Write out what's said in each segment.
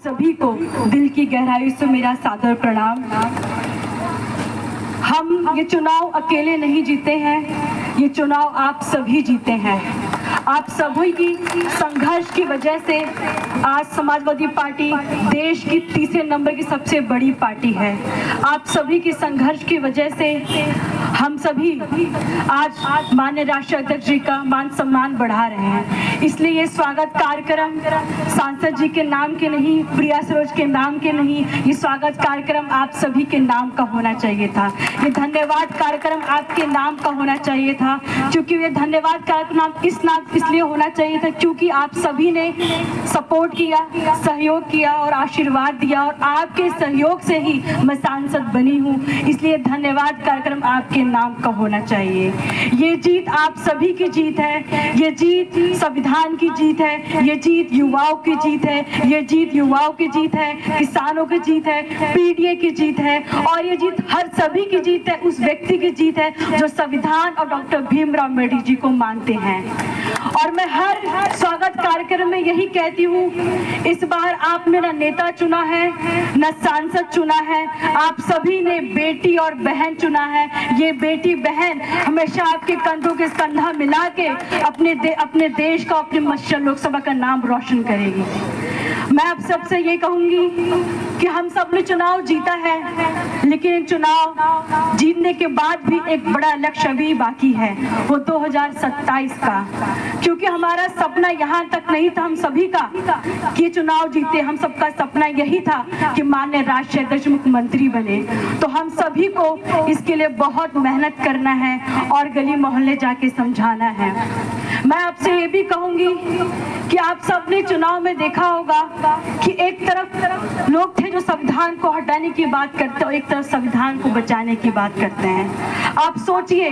सभी को दिल की गहराई से मेरा सादर प्रणाम। हम ये चुनाव अकेले नहीं जीते हैं, ये चुनाव आप सभी जीते हैं। आप सभी की संघर्ष की वजह से आज समाजवादी पार्टी देश की तीसरे नंबर की सबसे बड़ी पार्टी है। आप सभी की संघर्ष की वजह से हम सभी आज माननीय राष्ट्रीय अध्यक्ष जी का मान सम्मान बढ़ा रहे हैं। इसलिए ये स्वागत कार्यक्रम सांसद जी के नाम के नहीं, प्रिया सरोज के नाम के नहीं, ये स्वागत कार्यक्रम आप सभी के नाम का होना चाहिए था। ये धन्यवाद कार्यक्रम आपके नाम का होना चाहिए था, क्योंकि ये धन्यवाद कार्यक्रम इसलिए होना चाहिए था क्योंकि आप सभी ने सपोर्ट किया, सहयोग किया और आशीर्वाद दिया, और आपके सहयोग से ही मैं सांसद बनी हूँ। इसलिए धन्यवाद कार्यक्रम आपके नाम का होना चाहिए। ये जीत आप सभी की जीत है, ये जीत संविधान की जीत है, ये जीत युवाओं की जीत है, ये जीत युवाओं की जीत है, किसानों की जीत है, पीडीए की जीत है, और ये जीत हर सभी की जीत है, उस व्यक्ति की जीत है जो संविधान और डॉक्टर भीमराव अम्बेडकर जी को मानते हैं। और मैं हर स्वागत कार्यक्रम में यही कहती हूँ, इस बार आपने न नेता चुना है, न सांसद चुना है, आप सभी ने बेटी और बहन चुना है। ये बेटी बहन हमेशा आपके कंधों के कंधा मिला के अपने देश का, अपने मशहूर लोकसभा का नाम रोशन करेगी। मैं आप सबसे ये कहूंगी कि हम सब ने चुनाव जीता है, लेकिन चुनाव जीतने के बाद भी एक बड़ा लक्ष्य अभी बाकी है, वो 2027 का, क्योंकि हमारा सपना यहाँ तक नहीं था हम सभी का कि चुनाव जीते। हम सबका सपना यही था कि माननीय राष्ट्रीय अध्यक्ष मुख्यमंत्री बने। तो हम सभी को इसके लिए बहुत मेहनत करना है और गली मोहल्ले जाके समझाना है। मैं आपसे ये भी कहूंगी कि आप सबने चुनाव में देखा होगा कि एक तरफ लोग थे जो संविधान को हटाने की बात करते और एक तरफ संविधान को बचाने की बात करते हैं। आप सोचिए,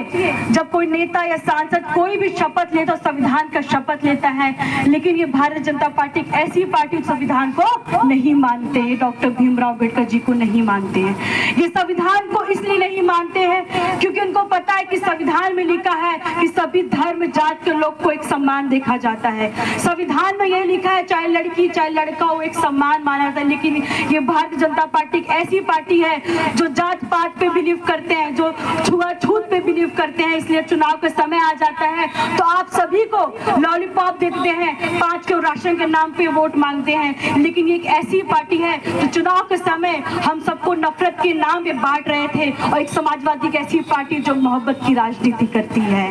जब कोई नेता या सांसद कोई भी शपथ लेता, संविधान का शपथ लेता है, लेकिन ये भारतीय जनता पार्टी एक ऐसी पार्टी संविधान को नहीं मानते हैं, डॉक्टर भीमराव अम्बेडकर जी को नहीं मानते हैं। ये संविधान को इसलिए नहीं मानते हैं क्योंकि उनको पता है कि संविधान में लिखा है कि सभी धर्म जात के लोग को एक सम्मान देखा जाता है। संविधान में यह लिखा है चाहे लड़की चाहे लड़का हो एक सम्मान माना जाता है। लेकिन ये भारतीय जनता पार्टी एक ऐसी पार्टी है जो जात पात पे बिलीव करते हैं, जो छुआछूत पे बिलीव करते हैं। इसलिए चुनाव का समय आ जाता है तो आप सभी को लॉलीपॉप देते हैं, 5 के राशन के नाम पे वोट मांगते हैं। लेकिन ये एक ऐसी पार्टी है जो चुनाव के समय हम सबको नफरत के नाम पे बांट रहे थे, और एक समाजवादी की ऐसी पार्टी जो मोहब्बत की राजनीति करती है।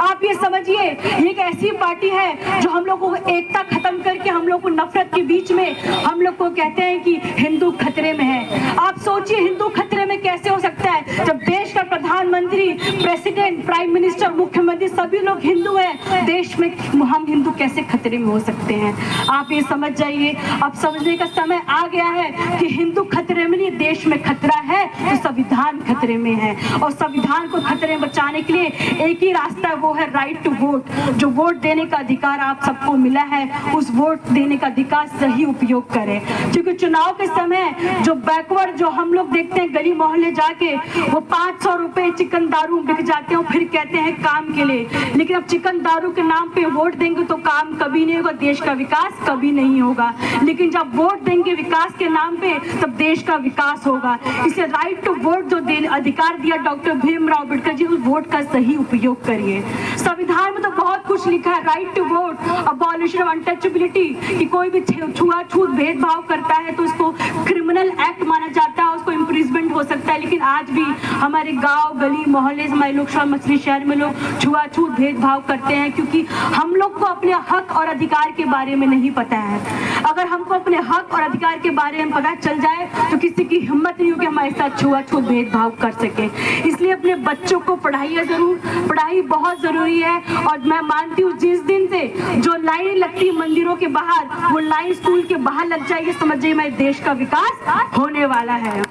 आप ये समझिए, ये एक ऐसी पार्टी है जो हम लोगों को एकता खत्म करके हम लोग को नफरत के बीच में हम लोग को कहते हैं कि हिंदू खतरे में है। आप सोचिए, हिंदू खतरे में कैसे हो सकता है जब देश का प्रधानमंत्री, प्रेसिडेंट, प्राइम मिनिस्टर, मुख्यमंत्री सभी लोग हिंदू हैं। देश में हम हिंदू कैसे खतरे में हो सकते हैं? आप ये समझ जाइए, अब समझने का समय आ गया है कि हिंदू खतरे में नहीं, देश में खतरा है तो संविधान खतरे में है। और संविधान को खतरे में बचाने के लिए एक ही रास्ता है, वो है राइट टू वोट। जो वोट देने का अधिकार आप सबको मिला है, उस वोट देने का अधिकार सही उपयोग करें। क्योंकि चुनाव के समय जो बैकवर्ड जो हम लोग देखते हैं गली मोहल्ले जाके, वो 500 रुपए चिकन दारू बिक जाते हैं, फिर कहते हैं काम के लिए। लेकिन अब चिकन दारू के नाम पे वोट देंगे तो काम कभी नहीं होगा, देश का विकास कभी नहीं होगा। लेकिन जब वोट देंगे विकास के नाम पे, तब देश का विकास होगा। इसलिए राइट टू वोट जो अधिकार दिया डॉक्टर भीमराव अम्बेडकर जी, उस वोट का सही उपयोग करिए। संविधान में तो बहुत कुछ लिखा है, right to vote, abolition of untouchability, कि कोई भी छुआछूत भेदभाव करता है तो उसको क्रिमिनल एक्ट माना जाता है, उसको इम्प्रिजमेंट हो सकता है। लेकिन आज भी हमारे गांव गली मोहल्ले हमारे लोग मछली शहर में लोग छुआछूत भेदभाव करते हैं, क्योंकि हम लोग को अपने हक और अधिकार के बारे में नहीं पता है। अगर हमको अपने हक और अधिकार के बारे में पता चल जाए तो किसी की हिम्मत नहीं होगी हमारे साथ छुआछूत भेदभाव कर सके। इसलिए अपने बच्चों को पढ़ाइए जरूर, पढ़ाई बहुत जरूरी है। और मैं मानती हूँ जिस दिन से जो लाइन लगती मंदिरों के बाहर, वो लाइन स्कूल के बाहर लग जाएगी, समझ जाइए हमारे देश का विकास होने वाला है।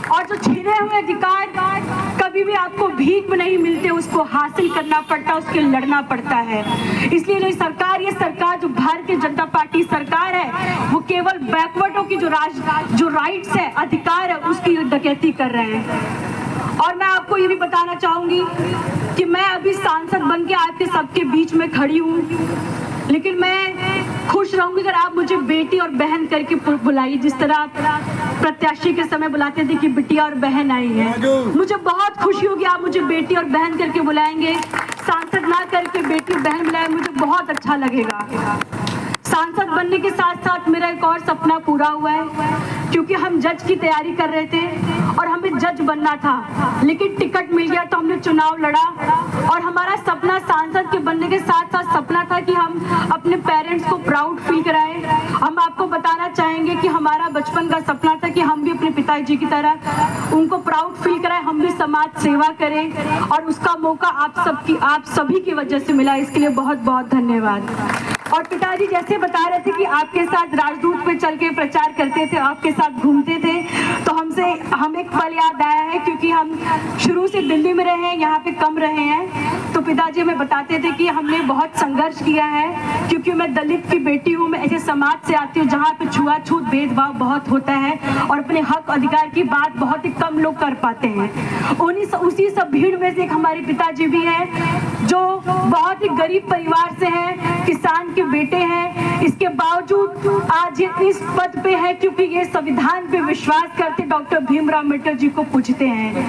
और जो छीने हुए अधिकार कभी भी आपको भीख में नहीं मिलते, उसको हासिल करना पड़ता है, उसके लड़ना पड़ता है। इसलिए ये सरकार जो भारतीय जनता पार्टी सरकार है, वो केवल बैकवर्डों की जो राइट्स है, अधिकार है, उसकी डकैती कर रहे हैं। और मैं आपको ये भी बताना चाहूंगी कि मैं अभी सांसद बन के आपके सबके बीच में खड़ी हूँ, लेकिन मैं खुश रहूंगी अगर आप मुझे बेटी और बहन करके बुलाइए, जिस तरह आप प्रत्याशी के समय बुलाते थे कि बिटिया और बहन आई है। मुझे बहुत खुशी होगी आप मुझे बेटी और बहन करके बुलाएंगे, सांसद ना करके बेटी बहन बुलाए, मुझे बहुत अच्छा लगेगा। सांसद बनने के साथ साथ मेरा एक और सपना पूरा हुआ है, क्योंकि हम जज की तैयारी कर रहे थे और हमें जज बनना था, लेकिन टिकट मिल गया तो हमने चुनाव लड़ा। और हमारा सपना सांसद के बनने के साथ साथ सपना था कि हम अपने पेरेंट्स को प्राउड फील कराएं। हम आपको बताना चाहेंगे कि हमारा बचपन का सपना था कि हम भी अपने पिताजी की तरह उनको प्राउड फील कराएं, हम भी समाज सेवा करें, और उसका मौका आप सभी की वजह से मिला। इसके लिए बहुत बहुत धन्यवाद। और पिताजी जैसे बता रहे थे कि आपके साथ राजदूत पे चल के प्रचार करते थे, आपके साथ घूमते थे, तो हम एक पल याद आया है, क्योंकि हम शुरू से दिल्ली में रहे हैं, यहाँ पे कम रहे हैं। तो पिताजी हमें बताते थे कि हमने बहुत संघर्ष किया है, क्योंकि मैं दलित की बेटी हूँ, मैं ऐसे समाज से आती हूँ जहाँ पे छुआछूत भेदभाव बहुत होता है और अपने हक अधिकार की बात बहुत ही कम लोग कर पाते हैं। उसी सब भीड़ में से एक हमारे पिताजी भी हैं, जो बहुत ही गरीब परिवार से हैं, किसान के बेटे हैं। इसके बावजूद आज ये इस पद पे है क्योंकि ये संविधान पे विश्वास करते, डॉक्टर भीमराव अम्बेडकर जी को पूजते हैं।